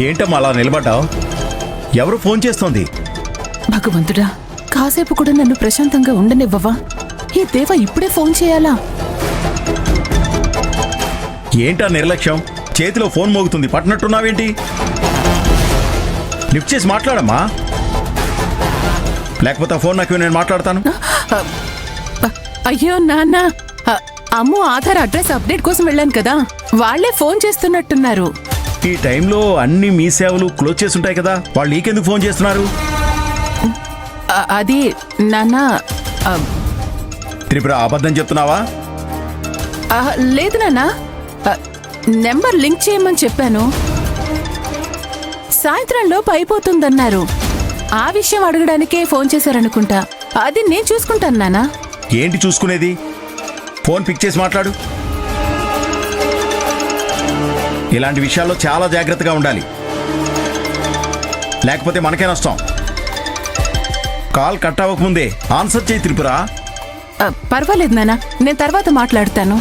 ఏంటమ్మా అలా నిలబడ్డావు? ఎవరు ఫోన్ చేస్తోంది? భగవంతుడా, కాసేపు కూడా నన్ను ప్రశాంతంగా ఉండనివ్వవా? ఈ దేవ ఇప్పుడే ఫోన్ చేయాలా? ఏంటా నిర్లక్ష్యం? చేతిలో ఫోన్ మోగుతుంది, పట్టినట్టున్నావేంటి? లిఫ్ట్ చేసి మాట్లాడమ్మా, లేకపోతే ఆ ఫోన్ నాకు నేను మాట్లాడతాను. అయ్యో నాన్న, అమ్ము ఆధార్ అడ్రస్ అప్డేట్ కోసం వెళ్ళాను కదా, వాళ్లే ఫోన్ చేస్తున్నట్టున్నారు. ఈ టైంలో అన్ని మీ సేవలు క్లోజ్ చేసి ఉంటాయి కదా, వాళ్ళు నీకెందుకు ఫోన్ చేస్తున్నారు? అది నాన్న. త్రిపుర, అబద్ధం చెప్తున్నావా? లేదు నాన్న, నెంబర్ లింక్ చేయమని చెప్పాను. సాయంత్రంలోపు అయిపోతుందన్నారు. ఆ విషయం అడగడానికే ఫోన్ చేశారనుకుంటా. అది నేను చూసుకుంటాను నాన్న. ఏంటి చూసుకునేది? ఫోన్ పిక్ చేసి మాట్లాడు. ఇలాంటి విషయాల్లో చాలా జాగ్రత్తగా ఉండాలి, లేకపోతే మనకే నష్టం. కాల్ కట్ అవ్వకముందే ఆన్సర్ చేయి త్రిపుర. పర్వాలేదు నాన్న, నేను తర్వాత మాట్లాడతాను.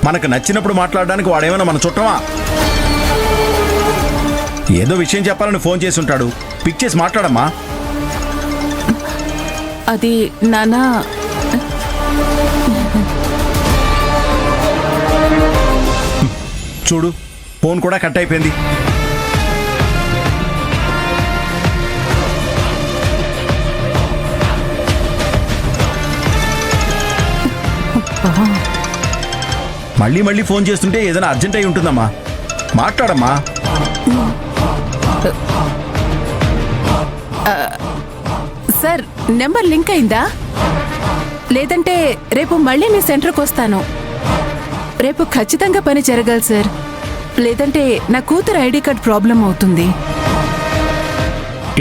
మనకు నచ్చినప్పుడు మాట్లాడడానికి వాడేమైనా మన చుట్టమా? ఏదో విషయం చెప్పాలని ఫోన్ చేసి ఉంటాడు, పిక్ చేసి మాట్లాడమ్మా. అది నాన్న, చూడు, ఫోన్ కూడా కట్ అయిపోయింది. మళ్ళీ మళ్ళీ ఫోన్ చేస్తుంటే ఏదైనా అర్జెంట్ అయి ఉంటుందమ్మా, మాట్లాడమ్మా. సార్, నెంబర్ లింక్ అయిందా? లేదంటే రేపు మళ్ళీ మీ సెంటర్కి వస్తాను. రేపు ఖచ్చితంగా పని జరగాలి సార్, లేదంటే నా కూతురు ఐడి కార్డ్ ప్రాబ్లం అవుతుంది.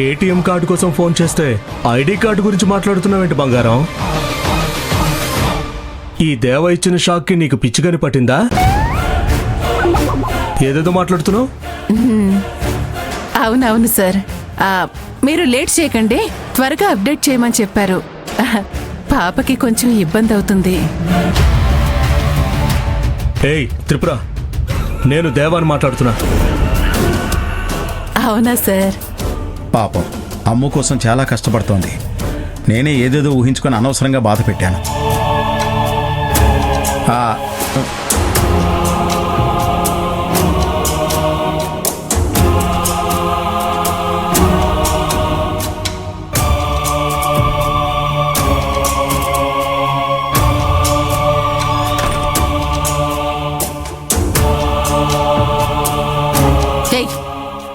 ఏటీఎం కార్డు కోసం ఫోన్ చేస్తే ఐడి కార్డు గురించి మాట్లాడుతున్నావేంటి బంగారం? ఈ దేవ ఇచ్చిన షాక్కి నీకు పిచ్చిగాని పట్టిందా? ఏదేదో మాట్లాడుతున్నావు? అవునవును సార్, మీరు లేట్ చేయకండి, త్వరగా అప్డేట్ చేయమని చెప్పారు. పాపకి కొంచెం ఇబ్బంది అవుతుంది. ఏయ్ త్రిపుర, నేను దేవాన్ని మాట్లాడుతున్నా. అవునా సార్? పాపం, అమ్ము కోసం చాలా కష్టపడుతోంది. నేనే ఏదేదో ఊహించుకొని అనవసరంగా బాధ పెట్టాను.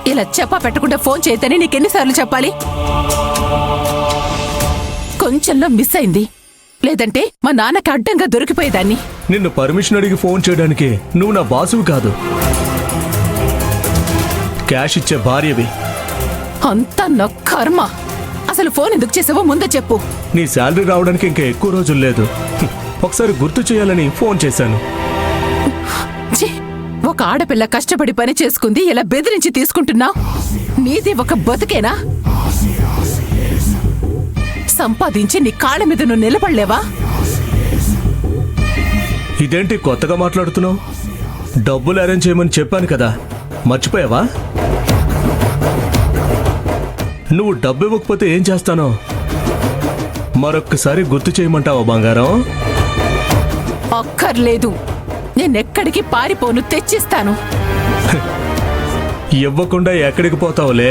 ఇలా చెప్పా పెట్టకుండా ఫోన్ చేయతని నీకెన్నిసార్లు చెప్పాలి? కొంచెంలో మిస్ అయింది, లేదంటే మా నాన్నకి అడ్డంగా దొరికిపోయేదాన్ని. నిన్ను పర్మిషన్ అడిగి ఫోన్ చేయడానికి నువ్వు నా బాసువి కాదు, క్యాష్ ఇచ్చే భార్యవి. అంతా నా కర్మ. అసలు ఫోన్ ఎందుకు చేసావో ముందే చెప్పు. నీ శాలరీ రావడానికి ఇంకా ఎక్కువ రోజులు లేదు, ఒకసారి గుర్తు చేయాలని ఫోన్ చేశాను. ఒక ఆడపిల్ల కష్టపడి పని చేసుకుంది, ఇలా బెదిరించి తీసుకుంటున్నావు? నీది ఒక బతుకేనా? సంపాదించి నీ కాళ్ళ మీద నువ్వు నిలబడలేవా? ఇదేంటి కొత్తగా మాట్లాడుతున్నావు? డబ్బులు అరేంజ్ చేయమని చెప్పాను కదా, మర్చిపోయావా? నువ్వు డబ్బు ఇవ్వకపోతే ఏం చేస్తానో మరొక్కసారి గుర్తు చేయమంటావా బంగారం? అక్కర్లేదు, నేనెక్కడికి పారిపోను, తెచ్చిస్తాను. ఇవ్వకుండా ఎక్కడికి పోతావులే,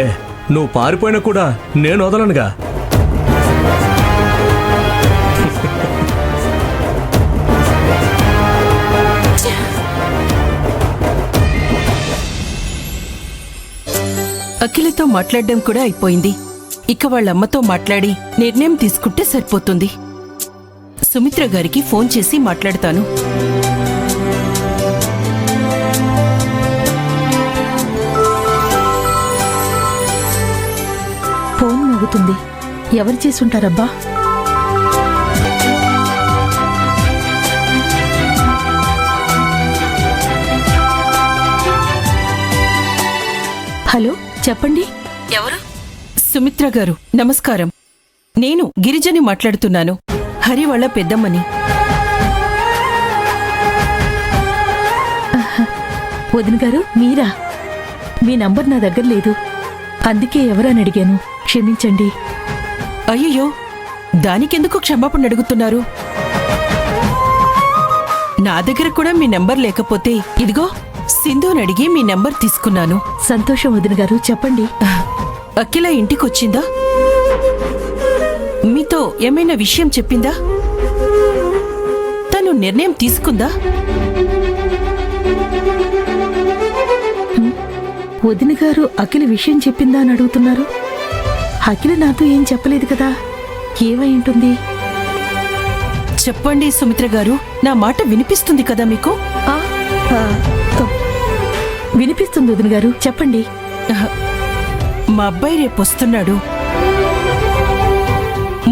నువ్వు పారిపోయినా కూడా నేను వదలనుగా. అఖిలతో మాట్లాడడం కూడా అయిపోయింది. ఇక వాళ్ళమ్మతో మాట్లాడి నిర్ణయం తీసుకుంటే సరిపోతుంది. సుమిత్ర గారికి ఫోన్ చేసి మాట్లాడతాను. ఫోన్ మోగుతుంది, ఎవరు చేసుంటారబ్బా? హలో, చెప్పండి. ఎవరు? సుమిత్ర గారు, నమస్కారం. నేను గిరిజని మాట్లాడుతున్నాను, హరి వాళ్ళ పెద్దమ్మని. వదిన గారు, మీరా? మీ నంబర్ నా దగ్గర లేదు, అందుకే ఎవరని అడిగాను, క్షమించండి. అయ్యయ్యో, దానికెందుకు క్షమాపణ అడుగుతున్నారు? నా దగ్గర కూడా మీ నెంబర్ లేకపోతే ఇదిగో సింధుని అడిగి మీ నెంబర్ తీసుకున్నాను. సంతోషం వదిన గారు, చెప్పండి. అఖిల ఇంటికొచ్చిందా? మీతో ఏమైనా విషయం చెప్పిందా? తను నిర్ణయం తీసుకుందా? వదిన గారు అఖిల విషయం చెప్పిందా అని అడుగుతున్నారు. అఖిల నాతో ఏం చెప్పలేదు కదా, ఏమై ఉంటుంది? చెప్పండి సుమిత్ర గారు, నా మాట వినిపిస్తుంది కదా మీకు? ఆ, ఆ, వినిపిస్తుంది వదిన గారు, చెప్పండి. మా అబ్బాయి రేపు వస్తున్నాడు.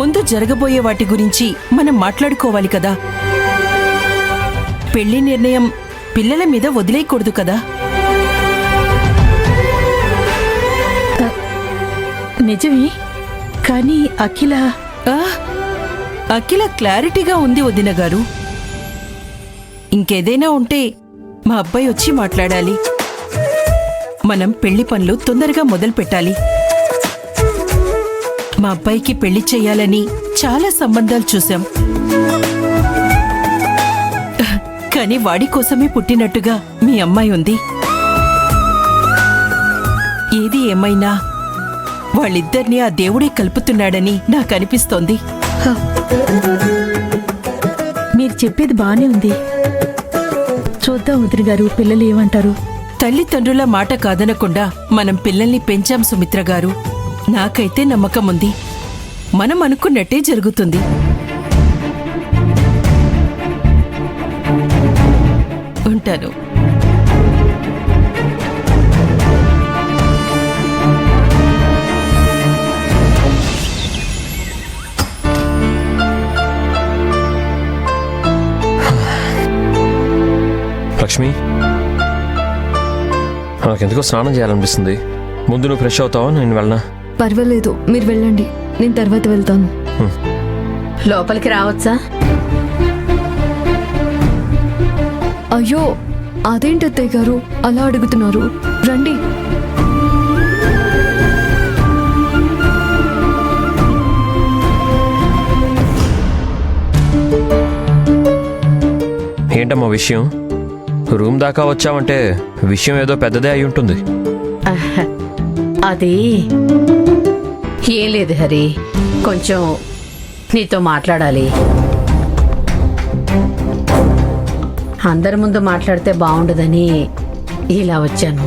ముందు జరగబోయే వాటి గురించి మనం మాట్లాడుకోవాలి కదా. పెళ్లి నిర్ణయం పిల్లల మీద వదిలేయకూడదు కదా. నిజమే, కానీ అఖిల ఆ, అఖిల క్లారిటీగా ఉంది వదిన గారు. ఇంకేదైనా ఉంటే మా అబ్బాయి వచ్చి మాట్లాడాలి. మనం పెళ్లి పనులు తొందరగా మొదలు పెట్టాలి. మా అబ్బాయికి పెళ్లి చెయ్యాలని చాలా సంబంధాలు చూశాం, కానీ వాడి కోసమే పుట్టినట్టుగా మీ అమ్మాయి ఉంది. ఏది ఏమైనా వాళ్ళిద్దరినీ ఆ దేవుడే కలుపుతున్నాడని నాకు అనిపిస్తోంది. మీరు చెప్పేది బానే ఉంది. చూద్దాం వదిన గారు, పిల్లలు ఏమంటారు. తల్లిదండ్రుల మాట కాదనకుండా మనం పిల్లల్ని పెంచాం సుమిత్ర గారు. నాకైతే నమ్మకం ఉంది, మనం అనుకున్నట్టే జరుగుతుంది. ఉంటాను. లక్ష్మి, నాకెందుకో స్నానం చేయాలనిపిస్తుంది. ముందు నువ్వు ఫ్రెష్ అవుతావా, నేను వెళ్ళనా? పర్వాలేదు, మీరు వెళ్ళండి, నేను తర్వాత వెళ్తాను. లోపలికి రావచ్చా? అయ్యో, అదేంటి అత్తయ్య గారు అలా అడుగుతున్నారు? రండి. ఏంటమ్మా విషయం? రూమ్ దాకా వచ్చావంటే విషయం ఏదో పెద్దదే అయి ఉంటుంది. అది ఏం లేదు హరి, కొంచెం నీతో మాట్లాడాలి. అందరి ముందు మాట్లాడితే బాగుండదని ఇలా వచ్చాను.